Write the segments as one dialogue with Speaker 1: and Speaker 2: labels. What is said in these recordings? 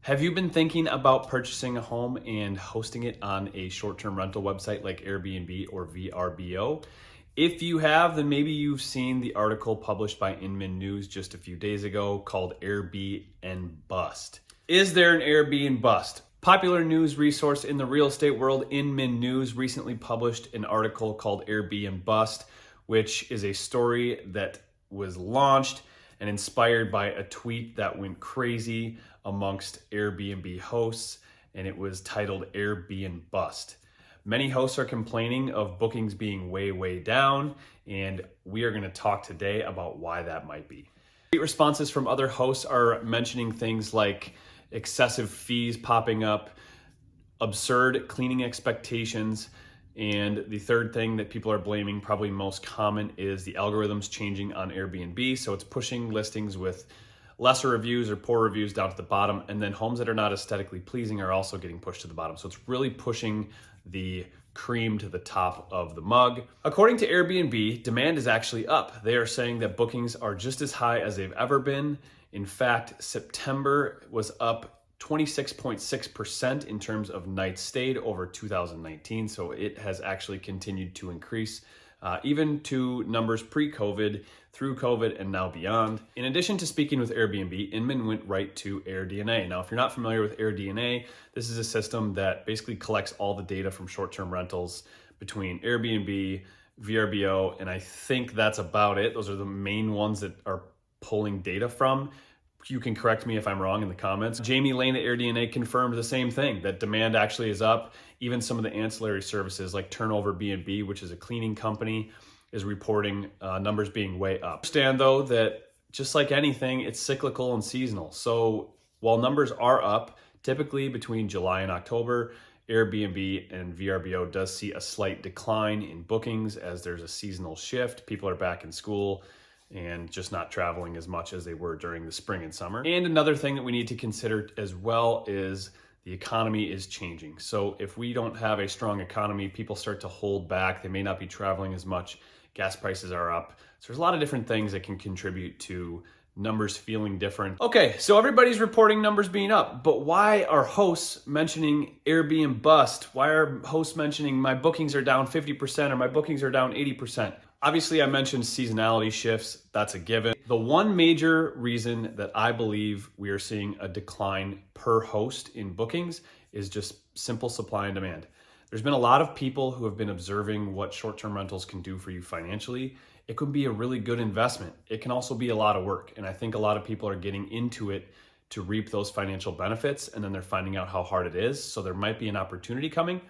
Speaker 1: Have you been thinking about purchasing a home and hosting it on a short-term rental website like Airbnb or VRBO? If you have, then maybe you've seen the article published by Inman News just a few days ago called AirBnBUST. Is there an AirBnBUST? Popular news resource in the real estate world, Inman News, recently published an article called AirBnBUST, which is a story that was launched and inspired by a tweet that went crazy amongst Airbnb hosts, and it was titled AirBnBUST. Many hosts are complaining of bookings being way down, and we are going to talk today about why that might be. Responses from other hosts are mentioning things like excessive fees popping up, absurd cleaning expectations, and the third thing that people are blaming, probably most common, is the algorithms changing on Airbnb. So it's pushing listings with lesser reviews or poor reviews down to the bottom, and then homes that are not aesthetically pleasing are also getting pushed to the bottom. So it's really pushing the cream to the top of the mug. According to Airbnb, demand is actually up. They are saying that bookings are just as high as they've ever been. In fact, September was up 26.6% in terms of nights stayed over 2019. So it has actually continued to increase, even to numbers pre-COVID, through COVID, and now beyond. In addition to speaking with Airbnb, Inman went right to AirDNA. Now, if you're not familiar with AirDNA, this is a system that basically collects all the data from short-term rentals between Airbnb, VRBO, and I think that's about it. Those are the main ones that are pulling data from. You can correct me if I'm wrong in the comments. Jamie Lane at AirDNA confirmed the same thing, that demand actually is up. Even some of the ancillary services like Turnover B&B, which is a cleaning company, is reporting numbers being way up. Understand though that just like anything, it's cyclical and seasonal. So while numbers are up, typically between July and October, Airbnb and VRBO does see a slight decline in bookings as there's a seasonal shift. People are back in school and just not traveling as much as they were during the spring and summer. And another thing that we need to consider as well is the economy is changing. So if we don't have a strong economy, people start to hold back. They may not be traveling as much. Gas prices are up. So there's a lot of different things that can contribute to numbers feeling different. Okay, so everybody's reporting numbers being up, but why are hosts mentioning AirBnBUST? Why are hosts mentioning my bookings are down 50% or my bookings are down 80%? Obviously, I mentioned seasonality shifts. That's a given. The one major reason that I believe we are seeing a decline per host in bookings is just simple supply and demand. There's been a lot of people who have been observing what short-term rentals can do for you financially. It could be a really good investment. It can also be a lot of work. And I think a lot of people are getting into it to reap those financial benefits, and then they're finding out how hard it is. So there might be an opportunity coming,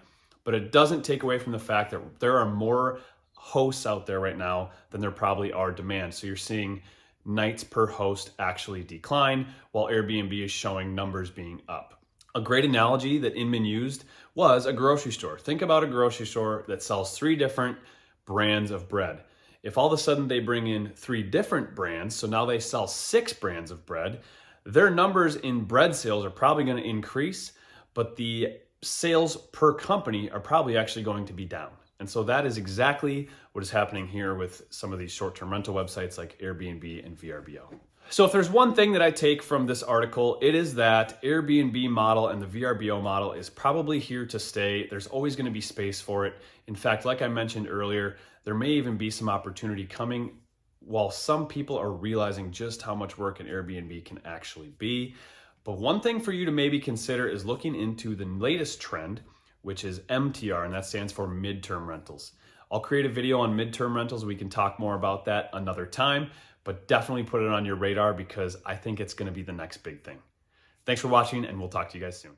Speaker 1: but it doesn't take away from the fact that there are more hosts out there right now than there probably are demand. So you're seeing nights per host actually decline while Airbnb is showing numbers being up. A great analogy that Inman used was a grocery store. Think about a grocery store that sells 3 different brands of bread. If all of a sudden they bring in 3 different brands, so now they sell 6 brands of bread, their numbers in bread sales are probably going to increase, but the sales per company are probably actually going to be down. And so that is exactly what is happening here with some of these short-term rental websites like Airbnb and VRBO. So if there's one thing that I take from this article, it is that Airbnb model and the VRBO model is probably here to stay. There's always going to be space for it. In fact, like I mentioned earlier, there may even be some opportunity coming while some people are realizing just how much work an Airbnb can actually be. But one thing for you to maybe consider is looking into the latest trend, which is MTR, and that stands for midterm rentals. I'll create a video on midterm rentals. We can talk more about that another time, but definitely put it on your radar because I think it's going to be the next big thing. Thanks for watching, and we'll talk to you guys soon.